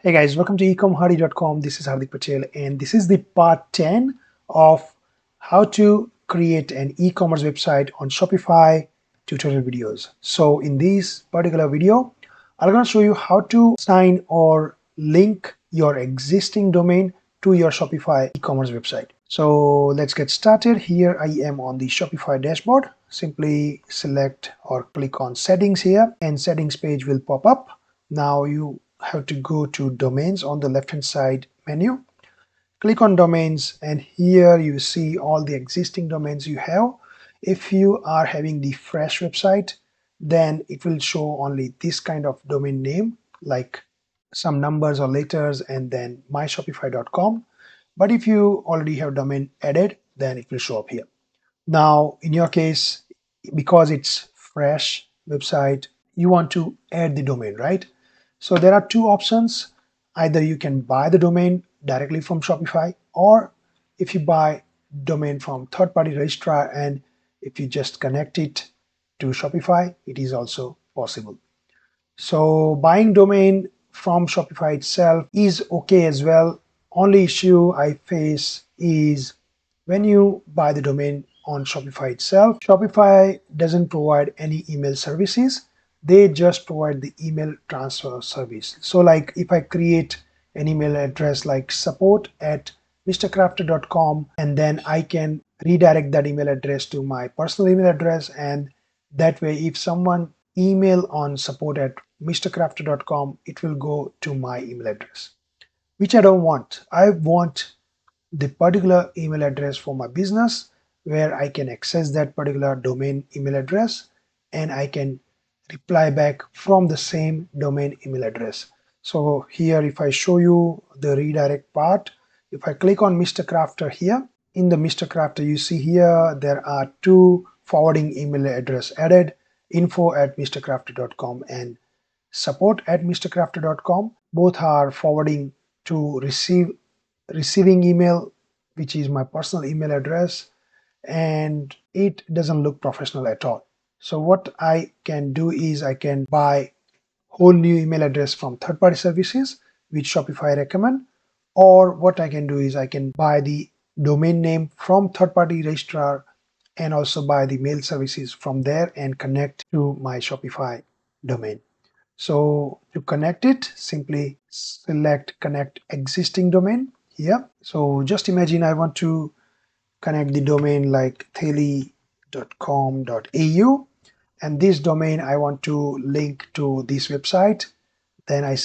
Hey guys, welcome to ecomhardy.com. This is Hardik Patel and this is the part 10 of how to create an e-commerce website on Shopify tutorial videos. So in this particular video, I'm going to show you how to sign or link your existing domain to your Shopify e-commerce website. So let's get started. Here I am on the Shopify dashboard. Simply select or click on settings here and settings page will pop up. Now you have to go to domains on the left hand side menu. Click on domains and here you see all the existing domains you have. If you are having the fresh website, then it will show only this kind of domain name like some numbers or letters and then myshopify.com. But if you already have domain added, then it will show up here. Now in your case, because it's fresh website, you want to add the domain, right? So there are two options. Either you can buy the domain directly from Shopify, or if you buy domain from third-party registrar and if you just connect it to Shopify, it is also possible. So buying domain from Shopify itself is okay as well. Only issue I face is when you buy the domain on Shopify itself, Shopify doesn't provide any email services. They just provide the email transfer service. So like if I create an email address like support@mrcrafter.com, and then I can redirect that email address to my personal email address, and that way if someone email on support@mrcrafter.com, it will go to my email address, which I don't want. I want the particular email address for my business where I can access that particular domain email address and I can reply back from the same domain email address. So here if I show you the redirect part, if I click on Mr. Crafter here, in the Mr. Crafter you see here there are two forwarding email address added, info@mrcrafter.com and support@mrcrafter.com. Both are forwarding to receiving email, which is my personal email address, and it doesn't look professional at all. So what I can do is I can buy whole new email address from third-party services which Shopify recommend, or what I can do is I can buy the domain name from third-party registrar and also buy the mail services from there and connect to my Shopify domain. So to connect it, simply select connect existing domain here. So just imagine I want to connect the domain like theli.com.au, and this domain I want to link to this website. Then I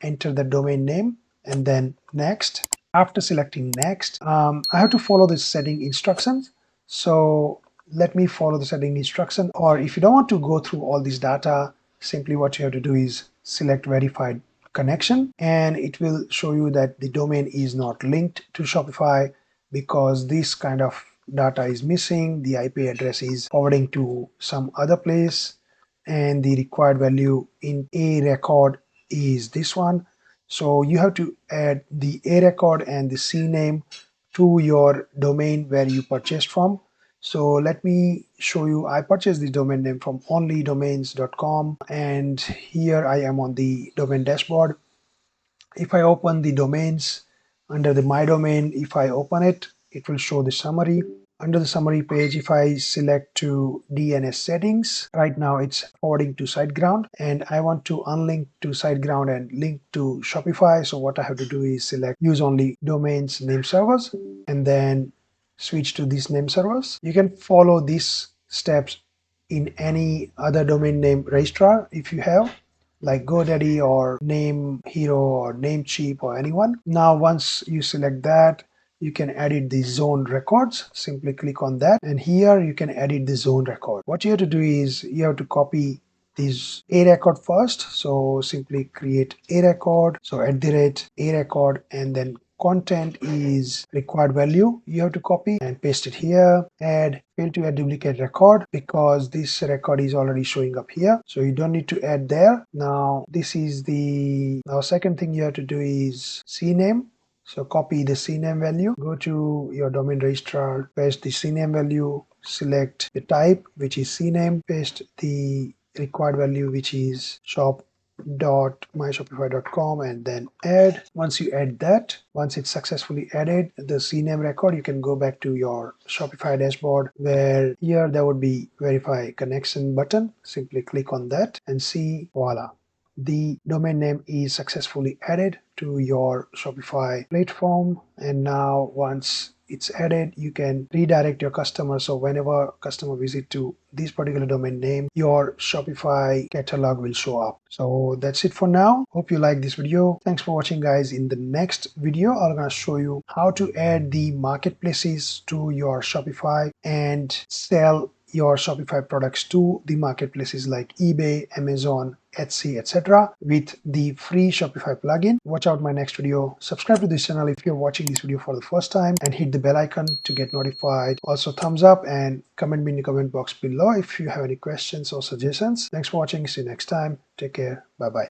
enter the domain name and then next. After selecting next, I have to follow the setting instructions. So let me follow the setting instruction, or if you don't want to go through all this data, simply what you have to do is select verified connection and it will show you that the domain is not linked to Shopify because this kind of data is missing. The IP address is forwarding to some other place and the required value in a record is this one. So you have to add the a record and the CNAME to your domain where you purchased from. So let me show you. I purchased the domain name from onlydomains.com and here I am on the domain dashboard. If I open the domains under the my domain, if I open it, it will show the summary. Under the summary page, if I select to DNS settings, right now it's forwarding to SiteGround and I want to unlink to SiteGround and link to Shopify. So what I have to do is select use only domains name servers and then switch to these name servers. You can follow these steps in any other domain name registrar if you have, like GoDaddy or Name Hero or Namecheap or anyone. Now once you select that, you can edit the zone records. Simply click on that and here you can edit the zone record. What you have to do is you have to copy this a record first. So simply create a record. So @ a record and then content is required value. You have to copy and paste it here. Add fail to add duplicate record because this record is already showing up here. So you don't need to add there. Now this is the second thing you have to do is CNAME. So copy the CNAME value, go to your domain registrar, paste the CNAME value, select the type which is CNAME, paste the required value which is shop shopify.myshopify.com and then add. Once you add that, once it's successfully added, the CNAME record, you can go back to your Shopify dashboard, where here there would be verify connection button. Simply click on that and see, voila, the domain name is successfully added to your Shopify platform. And now once it's added, you can redirect your customer. So whenever customer visit to this particular domain name, your Shopify catalog will show up. So that's it for now. Hope you like this video. Thanks for watching, guys. In the next video, I'm going to show you how to add the marketplaces to your Shopify and sell your Shopify products to the marketplaces like eBay, Amazon, Etsy, etc. with the free Shopify plugin. Watch out my next video. Subscribe to this channel if you're watching this video for the first time, and hit the bell icon to get notified. Also thumbs up and comment me in the comment box below if you have any questions or suggestions. Thanks for watching. See you next time. Take care. Bye bye.